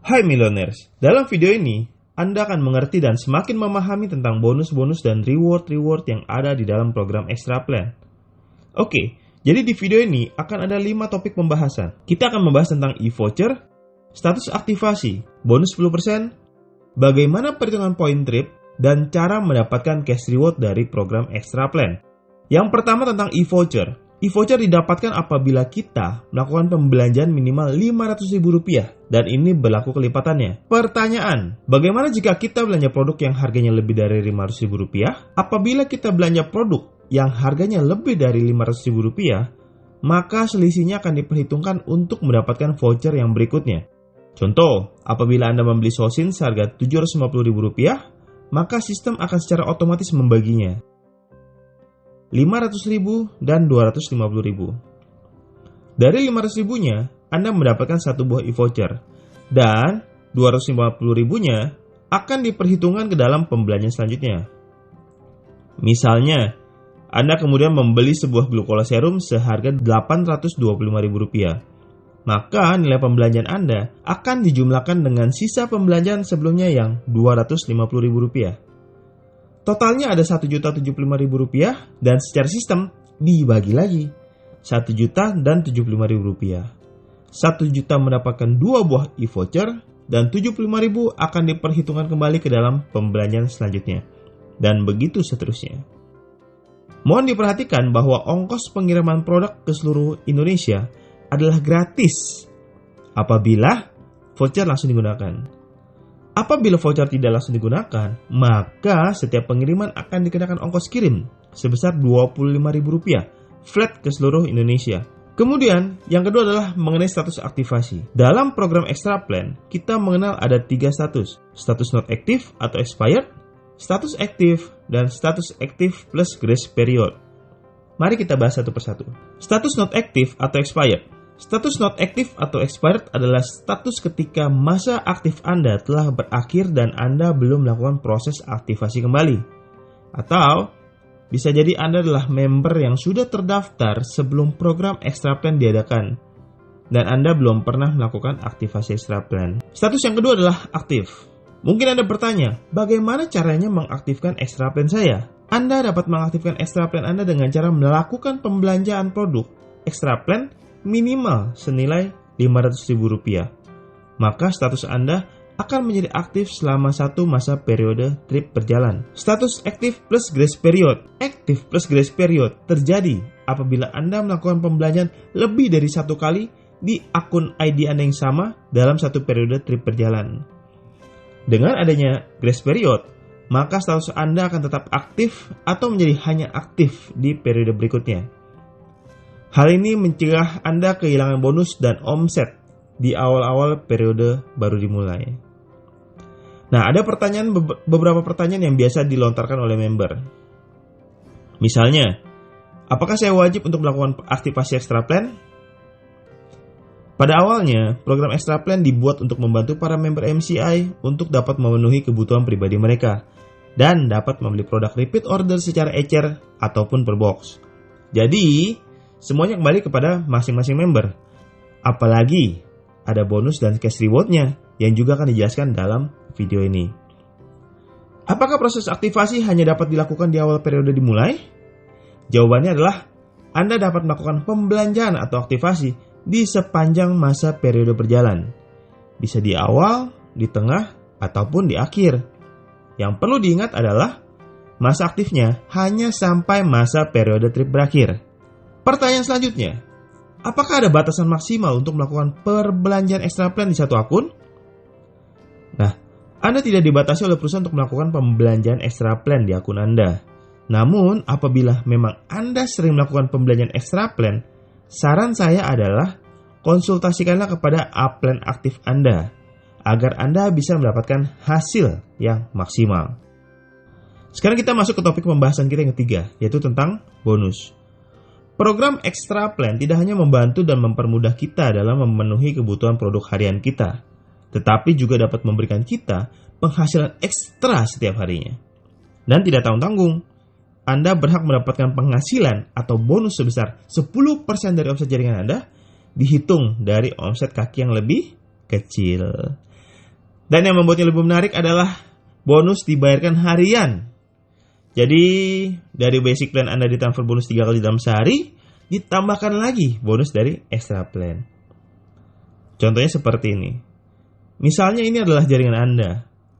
Hai Millionaires, dalam video ini Anda akan mengerti dan semakin memahami tentang bonus-bonus dan reward-reward yang ada di dalam program Extra Plan. Oke, jadi di video ini akan ada 5 topik pembahasan. Kita akan membahas tentang e-voucher, status aktivasi, bonus 10%, bagaimana perhitungan point trip, dan cara mendapatkan cash reward dari program Extra Plan. Yang pertama tentang e-voucher. E-voucher didapatkan apabila kita melakukan pembelanjaan minimal Rp500.000 dan ini berlaku kelipatannya. Pertanyaan, bagaimana jika kita belanja produk yang harganya lebih dari Rp500.000? Apabila kita belanja produk yang harganya lebih dari Rp500.000, maka selisihnya akan diperhitungkan untuk mendapatkan voucher yang berikutnya. Contoh, apabila Anda membeli sosin seharga Rp750.000, maka sistem akan secara otomatis membaginya. Rp500.000 dan Rp250.000. Dari Rp500.000-nya, Anda mendapatkan satu buah e-voucher dan Rp250.000-nya akan diperhitungkan ke dalam pembelanjaan selanjutnya. Misalnya, Anda kemudian membeli sebuah glukola serum seharga Rp825.000. Maka nilai pembelanjaan Anda akan dijumlahkan dengan sisa pembelanjaan sebelumnya yang Rp250.000. Totalnya ada Rp1.075.000 dan secara sistem dibagi lagi. Rp1.000.000 dan Rp75.000. Rp1.000.000 mendapatkan 2 buah e-voucher dan Rp75.000 akan diperhitungkan kembali ke dalam pembelanjaan selanjutnya. Dan begitu seterusnya. Mohon diperhatikan bahwa ongkos pengiriman produk ke seluruh Indonesia adalah gratis apabila voucher langsung digunakan. Apabila voucher tidak langsung digunakan, maka setiap pengiriman akan dikenakan ongkos kirim sebesar Rp25.000 flat ke seluruh Indonesia. Kemudian, yang kedua adalah mengenai status aktivasi. Dalam program Extra Plan, kita mengenal ada 3 status. Status not active atau expired, status active, dan status active plus grace period. Mari kita bahas satu persatu. Status not active atau expired. Status not active atau expired adalah status ketika masa aktif Anda telah berakhir dan Anda belum melakukan proses aktivasi kembali. Atau, bisa jadi Anda adalah member yang sudah terdaftar sebelum program Extra Plan diadakan dan Anda belum pernah melakukan aktivasi Extra Plan. Status yang kedua adalah aktif. Mungkin Anda bertanya, bagaimana caranya mengaktifkan Extra Plan saya? Anda dapat mengaktifkan Extra Plan Anda dengan cara melakukan pembelanjaan produk Extra Plan minimal senilai Rp500.000. Maka status Anda akan menjadi aktif selama satu masa periode trip berjalan. Status aktif plus grace period. Aktif plus grace period terjadi apabila Anda melakukan pembelanjaan lebih dari satu kali di akun ID Anda yang sama dalam satu periode trip berjalan. Dengan adanya grace period, maka status Anda akan tetap aktif atau menjadi hanya aktif di periode berikutnya. Hal ini mencegah Anda kehilangan bonus dan omset di awal-awal periode baru dimulai. Nah, ada beberapa pertanyaan yang biasa dilontarkan oleh member. Misalnya, apakah saya wajib untuk melakukan aktivasi Extra Plan? Pada awalnya, program Extra Plan dibuat untuk membantu para member MCI untuk dapat memenuhi kebutuhan pribadi mereka dan dapat membeli produk repeat order secara ecer ataupun per box. Jadi, semuanya kembali kepada masing-masing member. Apalagi ada bonus dan cash reward-nya yang juga akan dijelaskan dalam video ini. Apakah proses aktivasi hanya dapat dilakukan di awal periode dimulai? Jawabannya adalah Anda dapat melakukan pembelanjaan atau aktivasi di sepanjang masa periode berjalan. Bisa di awal, di tengah, ataupun di akhir. Yang perlu diingat adalah masa aktifnya hanya sampai masa periode trip berakhir. Pertanyaan selanjutnya, apakah ada batasan maksimal untuk melakukan perbelanjaan Extra Plan di satu akun? Nah, Anda tidak dibatasi oleh perusahaan untuk melakukan pembelanjaan Extra Plan di akun Anda. Namun, apabila memang Anda sering melakukan pembelanjaan Extra Plan, saran saya adalah konsultasikanlah kepada A-Plan aktif Anda, agar Anda bisa mendapatkan hasil yang maksimal. Sekarang kita masuk ke topik pembahasan kita yang ketiga, yaitu tentang bonus. Program Extra Plan tidak hanya membantu dan mempermudah kita dalam memenuhi kebutuhan produk harian kita, tetapi juga dapat memberikan kita penghasilan ekstra setiap harinya. Dan tidak tanggung-tanggung, Anda berhak mendapatkan penghasilan atau bonus sebesar 10% dari omset jaringan Anda, dihitung dari omset kaki yang lebih kecil. Dan yang membuatnya lebih menarik adalah bonus dibayarkan harian. Jadi dari basic plan Anda ditransfer bonus 3 kali dalam sehari, ditambahkan lagi bonus dari extra plan. Contohnya seperti ini. Misalnya ini adalah jaringan Anda.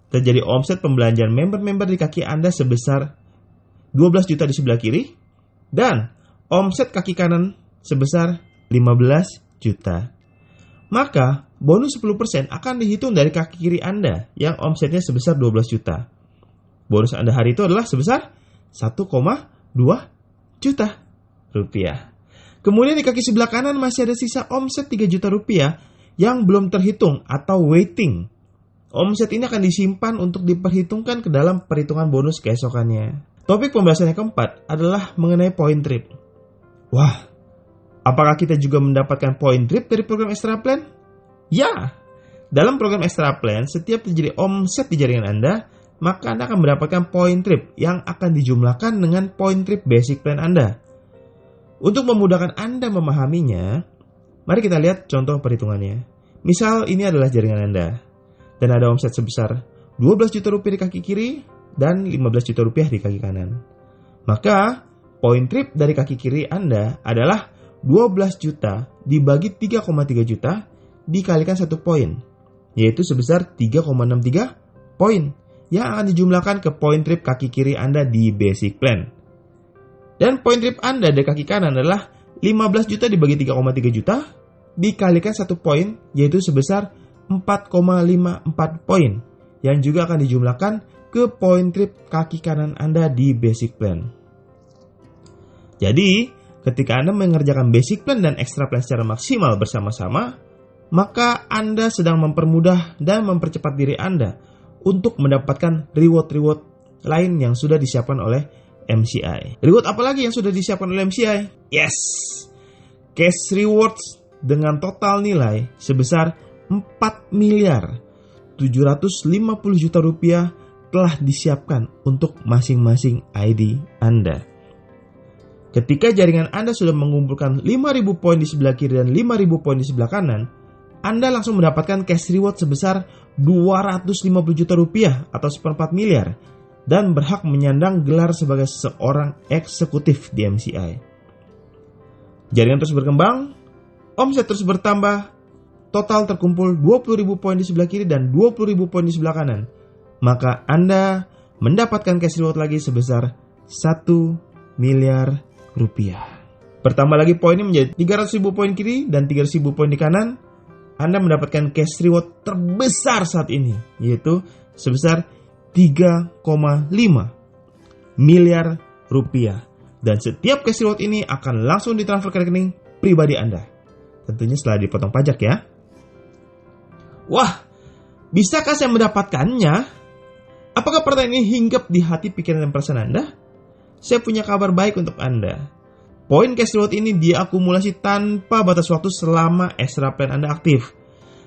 Terjadi omset pembelanjaan member-member di kaki Anda sebesar 12 juta di sebelah kiri, dan omset kaki kanan sebesar 15 juta. Maka bonus 10% akan dihitung dari kaki kiri Anda yang omsetnya sebesar 12 juta. Bonus Anda hari itu adalah sebesar 1,2 juta rupiah. Kemudian di kaki sebelah kanan masih ada sisa omset 3 juta rupiah yang belum terhitung atau waiting. Omset ini akan disimpan untuk diperhitungkan ke dalam perhitungan bonus keesokannya. Topik pembahasan yang keempat adalah mengenai point trip. Wah, apakah kita juga mendapatkan point trip dari program extra plan? Ya, dalam program extra plan, setiap terjadi omset di jaringan Anda, maka Anda akan mendapatkan point trip yang akan dijumlahkan dengan point trip basic plan Anda. Untuk memudahkan Anda memahaminya, mari kita lihat contoh perhitungannya. Misal ini adalah jaringan Anda, dan ada omset sebesar 12 juta rupiah di kaki kiri dan 15 juta rupiah di kaki kanan. Maka, point trip dari kaki kiri Anda adalah 12 juta dibagi 3,3 juta dikalikan 1 poin, yaitu sebesar 3,63 poin yang akan dijumlahkan ke point trip kaki kiri Anda di basic plan. Dan point trip Anda dari kaki kanan adalah 15 juta dibagi 3,3 juta dikalikan 1 poin, yaitu sebesar 4,54 poin yang juga akan dijumlahkan ke point trip kaki kanan Anda di basic plan. Jadi, ketika Anda mengerjakan basic plan dan extra plan secara maksimal bersama-sama, maka Anda sedang mempermudah dan mempercepat diri Anda untuk mendapatkan reward-reward lain yang sudah disiapkan oleh MCI. Reward apa lagi yang sudah disiapkan oleh MCI? Yes! Cash rewards dengan total nilai sebesar 4 miliar 750 juta rupiah telah disiapkan untuk masing-masing ID Anda. Ketika jaringan Anda sudah mengumpulkan 5.000 poin di sebelah kiri dan 5.000 poin di sebelah kanan, Anda langsung mendapatkan cash reward sebesar 250 juta rupiah atau 1/4 miliar dan berhak menyandang gelar sebagai seorang eksekutif di MCI. Jaringan terus berkembang, omset terus bertambah, total terkumpul 20.000 poin di sebelah kiri dan 20.000 poin di sebelah kanan. Maka Anda mendapatkan cash reward lagi sebesar 1 miliar rupiah. Bertambah lagi poinnya menjadi 300.000 poin kiri dan 300.000 poin di kanan. Anda mendapatkan cash reward terbesar saat ini, yaitu sebesar 3,5 miliar rupiah. Dan setiap cash reward ini akan langsung ditransfer ke rekening pribadi Anda. Tentunya setelah dipotong pajak ya. Wah, bisakah saya mendapatkannya? Apakah pertanyaan ini hinggap di hati, pikiran, dan perasaan Anda? Saya punya kabar baik untuk Anda. Poin cash reward ini diakumulasi tanpa batas waktu selama extra plan Anda aktif.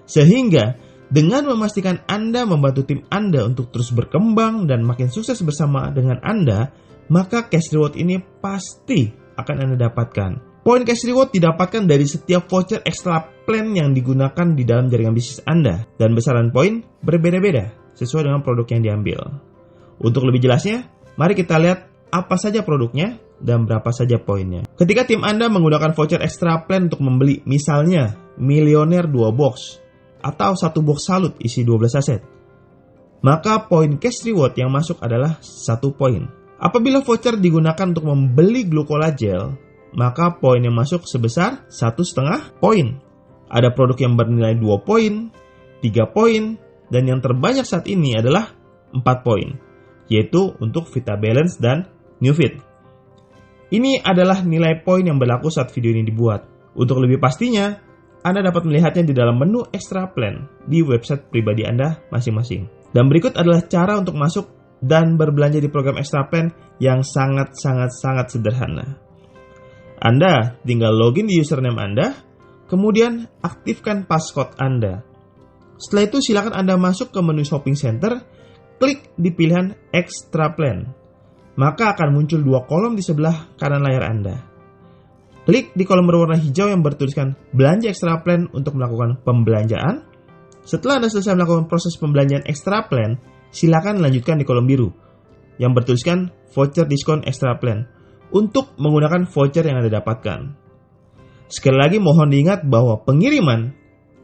Sehingga dengan memastikan Anda membantu tim Anda untuk terus berkembang dan makin sukses bersama dengan Anda, maka cash reward ini pasti akan Anda dapatkan. Poin cash reward didapatkan dari setiap voucher extra plan yang digunakan di dalam jaringan bisnis Anda. Dan besaran poin berbeda-beda sesuai dengan produk yang diambil. Untuk lebih jelasnya, mari kita lihat apa saja produknya dan berapa saja poinnya. Ketika tim Anda menggunakan voucher extra plan untuk membeli misalnya Milioner 2 box atau 1 box salut isi 12 aset, maka poin cash reward yang masuk adalah 1 poin. Apabila voucher digunakan untuk membeli glucola gel, maka poin yang masuk sebesar 1,5 poin. Ada produk yang bernilai 2 poin, 3 poin, dan yang terbanyak saat ini adalah 4 poin, yaitu untuk Vita Balance dan NewFit. Ini adalah nilai poin yang berlaku saat video ini dibuat. Untuk lebih pastinya, Anda dapat melihatnya di dalam menu extra plan di website pribadi Anda masing-masing. Dan berikut adalah cara untuk masuk dan berbelanja di program extra plan yang sangat sederhana. Anda tinggal login di username Anda, kemudian aktifkan passcode Anda. Setelah itu silakan Anda masuk ke menu shopping center, klik di pilihan extra plan. Maka akan muncul 2 kolom di sebelah kanan layar Anda. Klik di kolom berwarna hijau yang bertuliskan belanja extra plan untuk melakukan pembelanjaan. Setelah Anda selesai melakukan proses pembelanjaan Extra Plan, silakan lanjutkan di kolom biru yang bertuliskan voucher diskon Extra Plan untuk menggunakan voucher yang Anda dapatkan. Sekali lagi mohon diingat bahwa pengiriman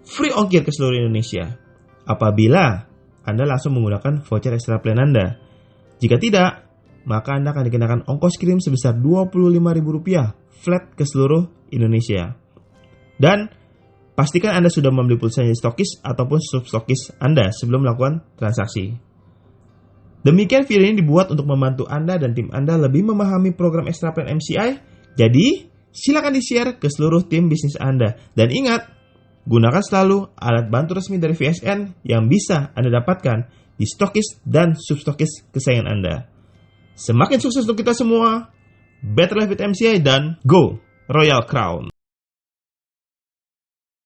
free ongkir ke seluruh Indonesia apabila Anda langsung menggunakan voucher Extra Plan Anda. Jika tidak, maka Anda akan dikenakan ongkos kirim sebesar Rp25.000 flat ke seluruh Indonesia. Dan pastikan Anda sudah membeli pulsa dari stokis ataupun substokis Anda sebelum melakukan transaksi. Demikian video ini dibuat untuk membantu Anda dan tim Anda lebih memahami program Extra Plan MCI. Jadi, silakan di-share ke seluruh tim bisnis Anda. Dan ingat, gunakan selalu alat bantu resmi dari VSN yang bisa Anda dapatkan di stokis dan substokis kesayangan Anda. Semakin sukses untuk kita semua. Better Life with MCI dan Go Royal Crown!